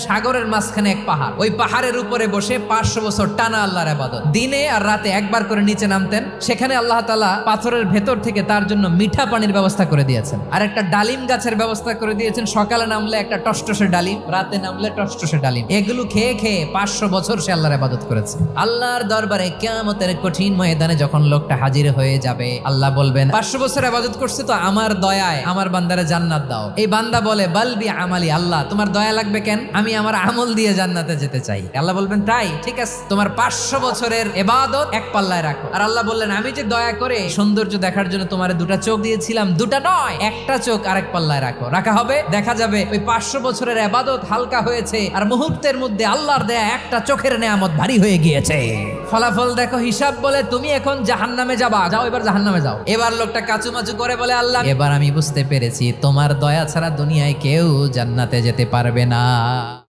সাগরের মাঝখানে এক পাহাড়, ওই পাহাড়ের উপরে বসে 500 বছর টানা আল্লাহর ইবাদত। দিনে আর রাতে একবার করে নিচে নামতেন। সেখানে আল্লাহ তাআলা পাথরের ভেতর থেকে তার জন্য মিঠা পানির ব্যবস্থা করে দিয়েছেন, আর একটা ডালিম গাছের ব্যবস্থা করে দিয়েছেন। সকালে নামলে একটা টসটসে ডালিম, রাতে নামলে টসটসে ডালিম। এগুলো খেয়ে খেয়ে 500 বছর সে আল্লাহর ইবাদত করেছে। আল্লাহর দরবারে কিয়ামতের কঠিন ময়দানে যখন লোকটা হাজির হয়ে যাবে, আল্লাহ বলবেন 500 বছর ইবাদত করছে তো আমার দয়ায় আমার বান্দারে জান্নাত দাও। এই বান্দা বলে বালবি আমালি, আল্লাহ তোমার দয়া লাগবে কেন? আমি আমার আমল দিয়ে জান্নাতে যেতে চাই। আল্লাহ বলবেন তাই ঠিক আছে, তোমার 500 বছরের ইবাদত এক পাল্লায় রাখো। আর আল্লাহ বললেন আমি যে দয়া করে সৌন্দর্য দেখার জন্য তোমার দুটা চোখ দিয়েছিলাম, দুটা নয় একটা চোখ আরেক পাল্লায় রাখো। রাখা হবে, দেখা যাবে ওই 500 বছরের ইবাদত হালকা হয়েছে, আর মুহূর্তের মধ্যে আল্লাহর দেয়া একটা চোখের নেয়ামত ভারী হয়ে গিয়েছে। ফলাফল দেখো, হিসাব বলে তুমি এখন জাহান্নামে যাবা, যাও এবার জাহান্নামে যাও। এবার লোকটা কাচুমাচু করে বলে আল্লাহ এবার আমি বুঝতে পেরেছি তোমার দয়া ছাড়া দুনিয়ায় কেউ জান্নাতে যেতে পারবে না।